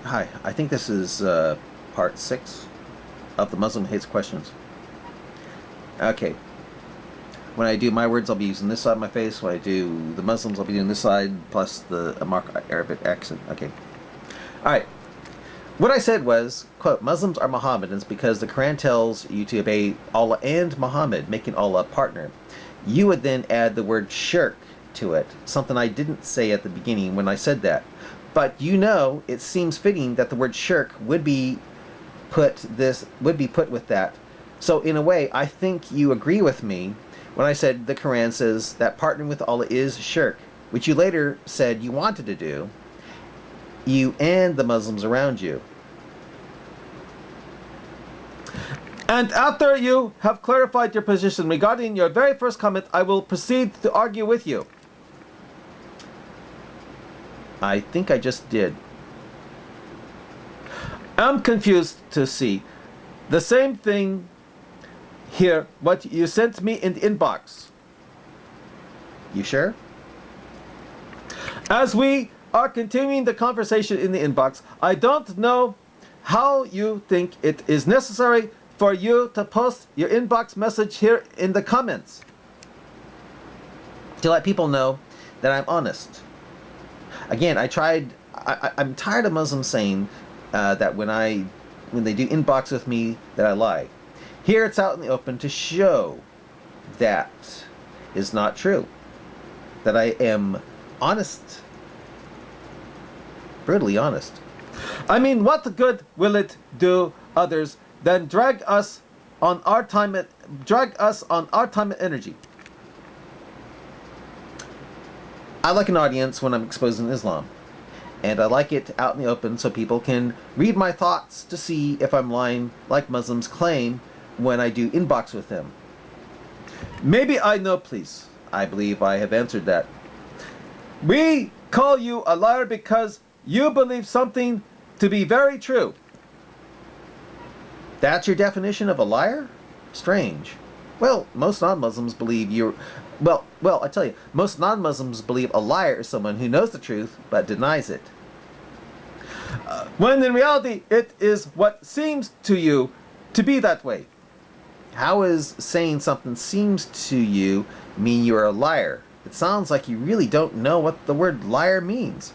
Hi, I think this is part 6 of the Muslim Hates Questions. Okay, when I do my words, I'll be using this side of my face. When I do the Muslims, I'll be doing this side, plus the Arabic accent. Okay. Alright. What I said was, quote, Muslims are Mohammedans because the Quran tells you to obey Allah and Muhammad, making Allah a partner. You would then add the word shirk to it, something I didn't say at the beginning when I said that. But it seems fitting that the word shirk would be put with that. So in a way, I think you agree with me when I said the Quran says that partnering with Allah is shirk, which you later said you wanted to do, you and the Muslims around you. And after you have clarified your position regarding your very first comment, I will proceed to argue with you. I think I just did. I'm confused to see the same thing here, what you sent me in the inbox. You sure? As we are continuing the conversation in the inbox, I don't know how you think it is necessary for you to post your inbox message here in the comments to let people know that I'm honest. Again, I'm tired of Muslims saying that when they do inbox with me that I lie. Here it's out in the open to show that is not true. That I am honest. Brutally honest. I mean, what good will it do others than drag us on our time and energy? I like an audience when I'm exposing Islam. And I like it out in the open so people can read my thoughts to see if I'm lying like Muslims claim when I do inbox with them. Maybe I know, please. I believe I have answered that. We call you a liar because you believe something to be very true. That's your definition of a liar? Strange. Well, most non-Muslims believe you're... Well, I tell you, most non-Muslims believe a liar is someone who knows the truth but denies it. When in reality, it is what seems to you to be that way. How is saying something seems to you mean you're a liar? It sounds like you really don't know what the word liar means.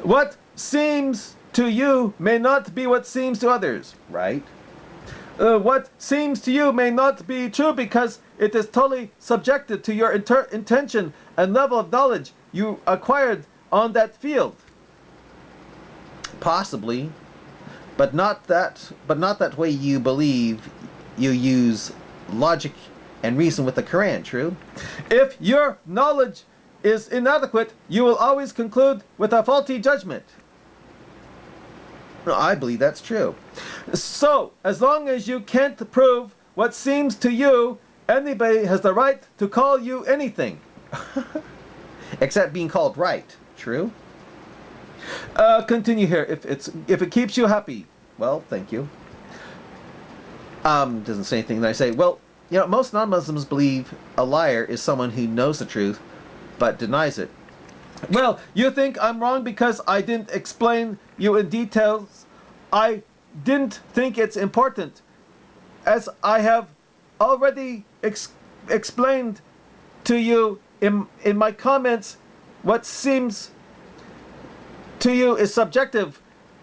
What seems to you may not be what seems to others, right? What seems to you may not be true because it is totally subjected to your intention and level of knowledge you acquired on that field. Possibly, but not that way you believe. You use logic and reason with the Quran, true? If your knowledge is inadequate, you will always conclude with a faulty judgment. I believe that's true. So, as long as you can't prove what seems to you, anybody has the right to call you anything. Except being called right, true? Continue here. If it keeps you happy, well, thank you. Doesn't say anything. Then I say, well, most non-Muslims believe a liar is someone who knows the truth but denies it. Well, you think I'm wrong because I didn't explain you in details. I didn't think it's important, as I have already explained to you in my comments. What seems to you is subjective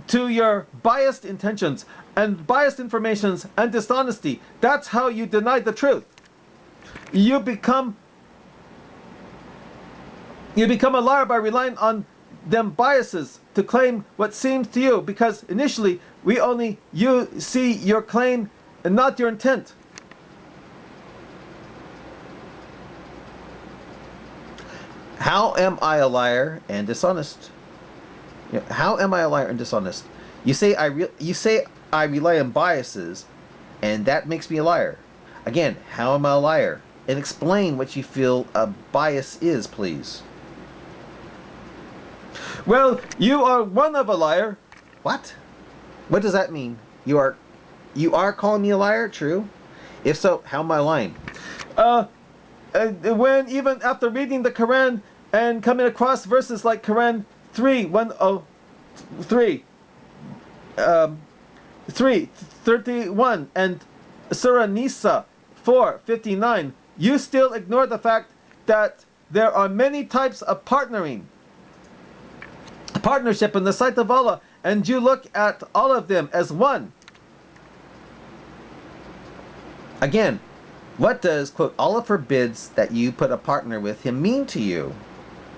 to your biased intentions and biased informations and dishonesty. That's how you deny the truth. You become a liar by relying on them biases to claim what seems to you, because initially you see your claim and not your intent. How am I a liar and dishonest? How am I a liar and dishonest? You say I rely on biases, and that makes me a liar. Again, how am I a liar? And explain what you feel a bias is, please. Well, you are one of a liar. What? What does that mean? You are calling me a liar, true? If so, how am I lying? When even after reading the Quran and coming across verses like Quran 3:103, 3:31 and Surah Nisa 4:59, you still ignore the fact that there are many types of partnership in the sight of Allah, and you look at all of them as one. Again, what does, quote, Allah forbids that you put a partner with him mean to you?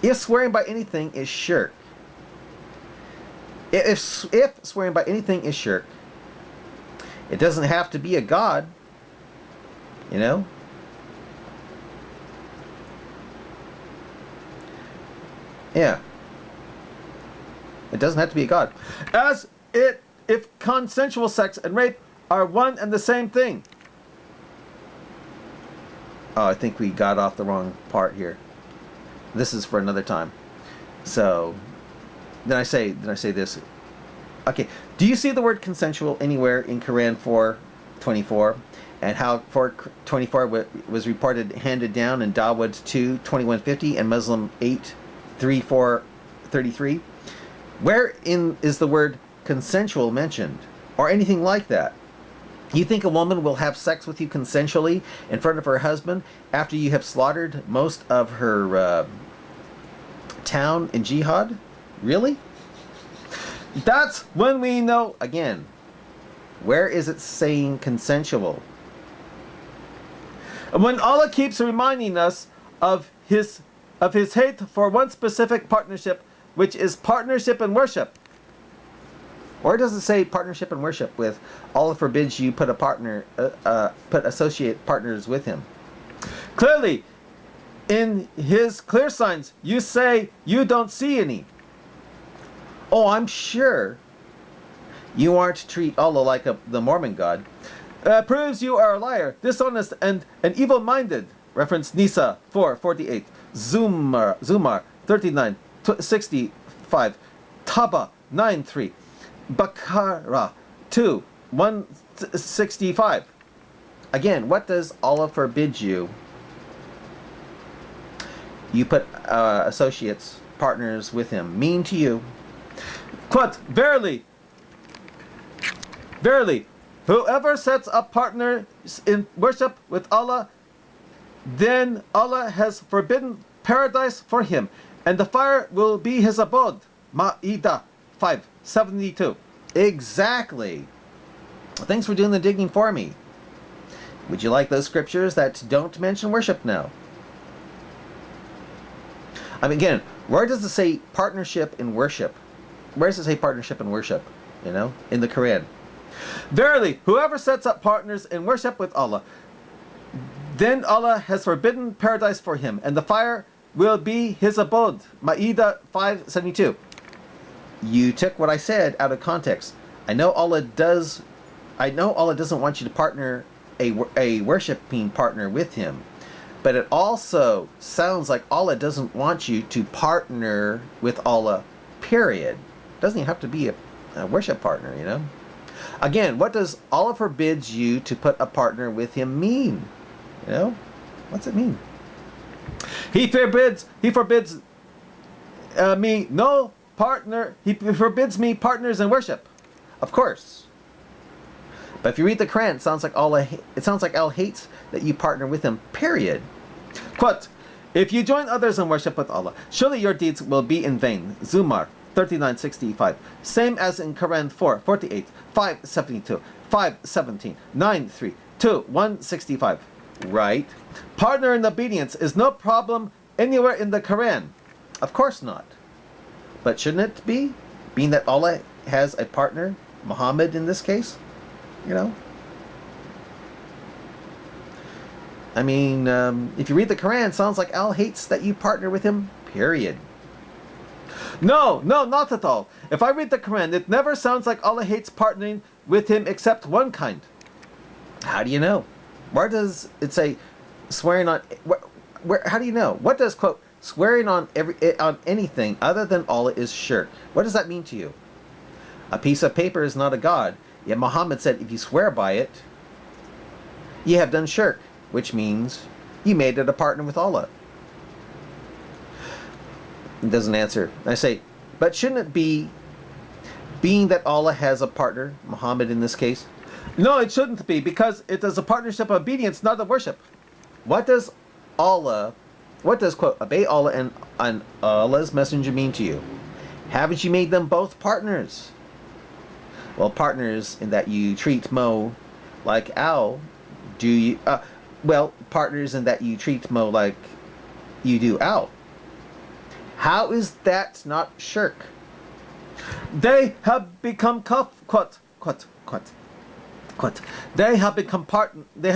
If swearing by anything is shirk, if swearing by anything is shirk, it doesn't have to be a god, you know? Yeah. It doesn't have to be a god. If consensual sex and rape are one and the same thing. Oh, I think we got off the wrong part here. This is for another time. So, then I say this. Okay, do you see the word consensual anywhere in Quran 4:24, and how 4:24 was reported handed down in Dawood 2:2150 and Muslim 8:3433? Where is the word consensual mentioned, or anything like that? You think a woman will have sex with you consensually in front of her husband after you have slaughtered most of her town in jihad? Really? That's when we know, again, where is it saying consensual? And when Allah keeps reminding us of his hate for one specific partnership, which is partnership in worship. Or does it say partnership in worship with Allah forbids you put put associate partners with him? Clearly, in his clear signs, you say you don't see any. Oh, I'm sure you aren't to treat Allah like the Mormon God. Proves you are a liar, dishonest, and evil-minded. Reference Nisa 4:48, Zumar 39:65, Taba 9:3, Baqarah 2:165. Again, what does Allah forbid you? You put associates, partners with him mean to you? Quote, verily, whoever sets up partners in worship with Allah, then Allah has forbidden paradise for him, and the fire will be his abode. Ma'idah 5:72. Exactly. Thanks for doing the digging for me. Would you like those scriptures that don't mention worship now? I mean, again, where does it say partnership in worship? Where does it say partnership in worship? You know, in the Quran. Verily, whoever sets up partners in worship with Allah, then Allah has forbidden paradise for him, and the fire will be his abode. Ma'idah 5:72. You took what I said out of context. I know Allah doesn't want you to partner a worshiping partner with him, but it also sounds like Allah doesn't want you to partner with Allah, period. Doesn't even have to be a worship partner, you know? Again, what does Allah forbids you to put a partner with him mean? You know? What's it mean? He forbids me no partner. He forbids me partners in worship. Of course. But if you read the Quran, it sounds like Allah hates that you partner with him, period. Quote, if you join others in worship with Allah, surely your deeds will be in vain. Zumar 39:65. Same as in Quran 4:48, 5:72, 5:17, 9:3, 2:165. Right? Partner in obedience is no problem anywhere in the Quran. Of course not. But shouldn't it be? Being that Allah has a partner, Muhammad in this case? You know? I mean, if you read the Quran, it sounds like Allah hates that you partner with him, period. No, not at all. If I read the Quran, it never sounds like Allah hates partnering with him except one kind. How do you know? Where does it say swearing on... how do you know? What does, quote, swearing on anything other than Allah is shirk? What does that mean to you? A piece of paper is not a god. Yet Muhammad said if you swear by it, you have done shirk, which means you made it a partner with Allah. It doesn't answer. I say, but shouldn't it be being that Allah has a partner, Muhammad in this case? No, it shouldn't be, because it is a partnership of obedience, not of worship. What does quote, obey Allah and Allah's messenger mean to you? Haven't you made them both partners? Well, partners in that you treat Mo like Al. Do you, well, partners in that you treat Mo like you do Al. How is that not shirk? They have become They have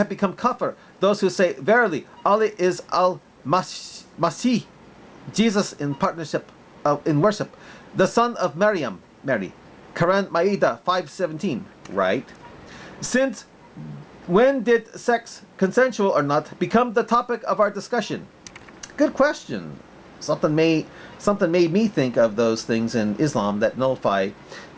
become kafir. Those who say, verily, Ali is Al-Masih, Jesus in partnership, in worship, the son of Maryam, Mary. Quran Ma'idah 5:17, right? Since when did sex, consensual or not, become the topic of our discussion? Good question. Something made me think of those things in Islam that nullify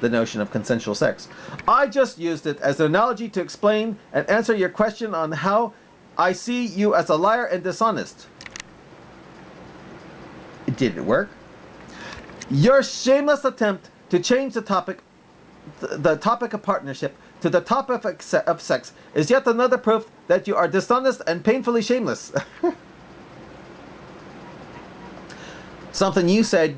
the notion of consensual sex. I just used it as an analogy to explain and answer your question on how I see you as a liar and dishonest. Did it work? Your shameless attempt to change the topic of partnership to the topic of sex is yet another proof that you are dishonest and painfully shameless. Something you said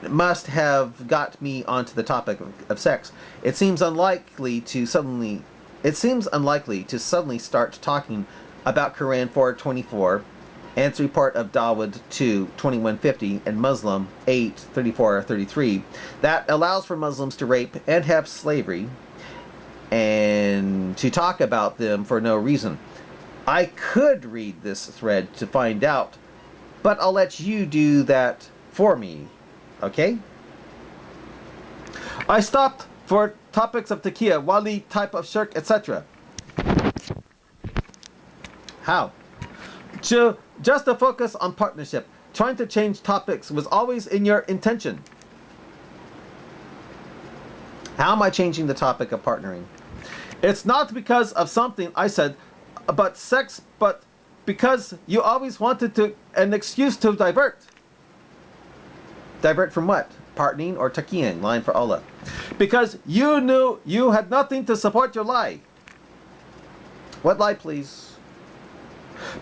must have got me onto the topic of sex. It seems unlikely to suddenly start talking about Quran 4:24, Answer Report of Dawood 2:2150, and Muslim 8:34-33 that allows for Muslims to rape and have slavery, and to talk about them for no reason. I could read this thread to find out, but I'll let you do that for me, okay? I stopped for topics of taqiyya, wali, type of shirk, etc. How? Just to focus on partnership. Trying to change topics was always in your intention. How am I changing the topic of partnering? It's not because of something I said, but because you always wanted an excuse to divert. Divert from what? Partnering or taqiying, lying for Allah. Because you knew you had nothing to support your lie. What lie, please?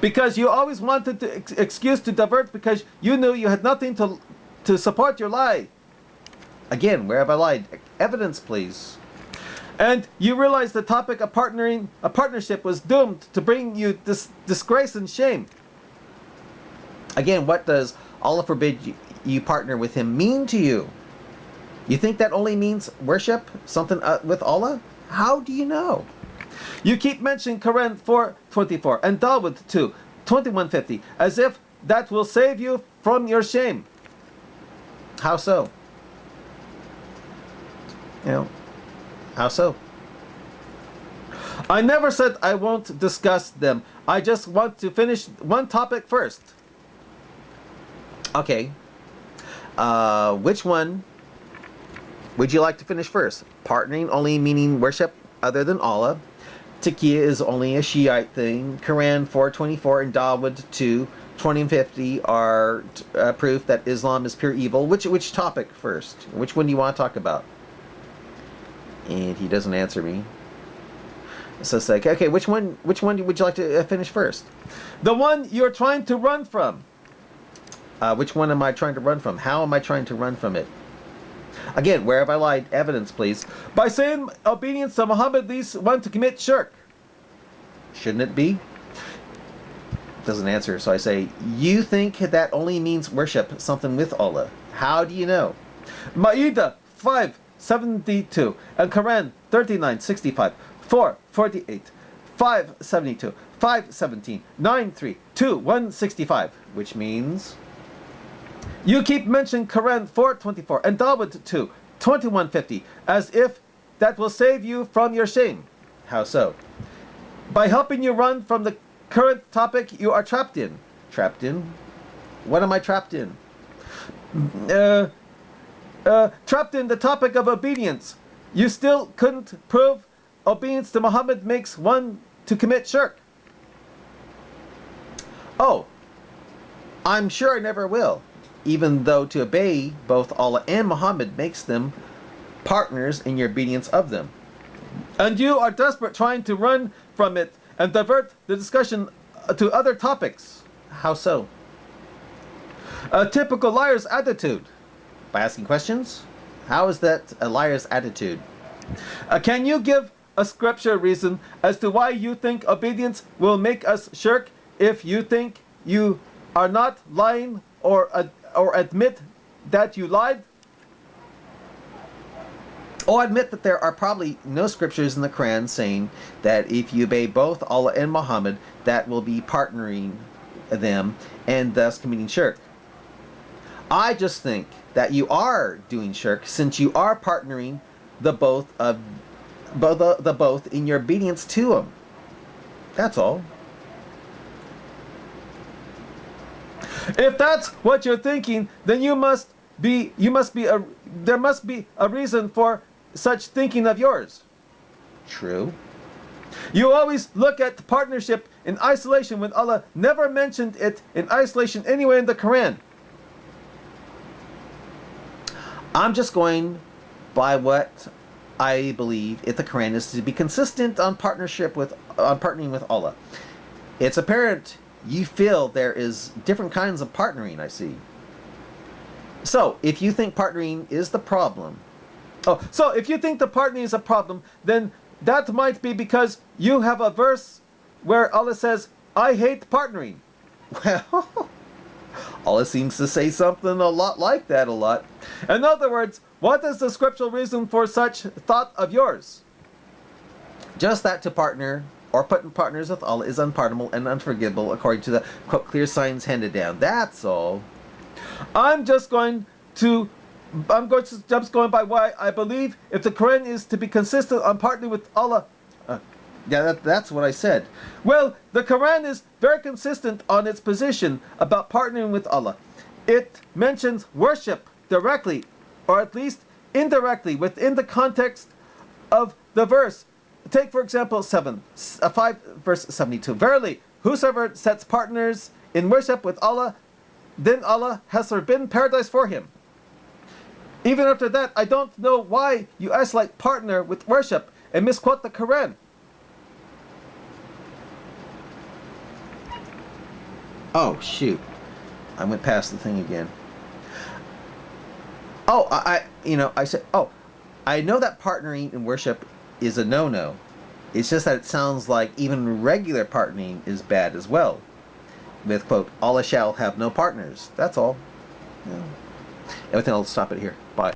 Because you always wanted to excuse to divert because you knew you had nothing to support your lie. Again, where have I lied? Evidence, please. And you realized the topic of partnership was doomed to bring you disgrace and shame. Again, what does Allah forbid you partner with Him mean to you? You think that only means worship? Something with Allah? How do you know? You keep mentioning Quran 4:24 and Dawood 2:2150 as if that will save you from your shame. How so? You know, how so? I never said I won't discuss them. I just want to finish one topic first. Okay. Which one would you like to finish first? Partnering only meaning worship other than Allah. Taqiyya is only a Shiite thing. Quran 4:24 and Dawood 2:20-50 are proof that Islam is pure evil. Which topic first? Which one do you want to talk about? And he doesn't answer me. So it's like, okay, which one would you like to finish first? The one you're trying to run from. Which one am I trying to run from? How am I trying to run from it? Again, where have I lied? Evidence, please. By saying obedience to Muhammad leads one to commit shirk. Shouldn't it be? Doesn't answer, so I say, you think that only means worship something with Allah. How do you know? Ma'idah 5:72 and Quran 39:65, 4:48, 5:72, 5:17, 9:3, 2:165, which means you keep mentioning Quran 4:24 and Dawood 2:2150 as if that will save you from your shame. How so? By helping you run from the current topic you are trapped in. Trapped in? What am I trapped in? Trapped in the topic of obedience. You still couldn't prove obedience to Muhammad makes one to commit shirk. Oh, I'm sure I never will. Even though to obey both Allah and Muhammad makes them partners in your obedience of them. And you are desperate trying to run from it and divert the discussion to other topics. How so? A typical liar's attitude. By asking questions? How is that a liar's attitude? Can you give a scripture reason as to why you think obedience will make us shirk if you think you are not lying or admit that you lied? Oh, admit that there are probably no scriptures in the Quran saying that if you obey both Allah and Muhammad, that will be partnering them and thus committing shirk. I just think that you are doing shirk since you are partnering the both in your obedience to them. That's all. If that's what you're thinking, then there must be a reason for such thinking of yours. True. You always look at partnership in isolation when Allah never mentioned it in isolation anywhere in the Quran. I'm just going by what I believe if the Quran is to be consistent on partnership with partnering with Allah. It's apparent you feel there is different kinds of partnering, I see. So, if you think partnering is the problem, so if you think the partnering is a problem, then that might be because you have a verse where Allah says, I hate partnering. Well, Allah seems to say something a lot like that a lot. In other words, what is the scriptural reason for such thought of yours? Just that to partner or put in partners with Allah is unpardonable and unforgivable according to the quote, clear signs handed down. That's all. I'm just going by why I believe if the Quran is to be consistent on partnering with Allah. That's what I said. Well, the Quran is very consistent on its position about partnering with Allah. It mentions worship directly, or at least indirectly, within the context of the verse. Take, for example, 5 verse 72. Verily, whosoever sets partners in worship with Allah, then Allah has forbidden paradise for him. Even after that, I don't know why you isolate partner with worship and misquote the Quran. Oh, shoot. I went past the thing again. Oh, I said, I know that partnering in worship is a no-no. It's just that it sounds like even regular partnering is bad as well. With, quote, Allah shall have no partners. That's all. Yeah. Everything, I'll stop it here. Bye.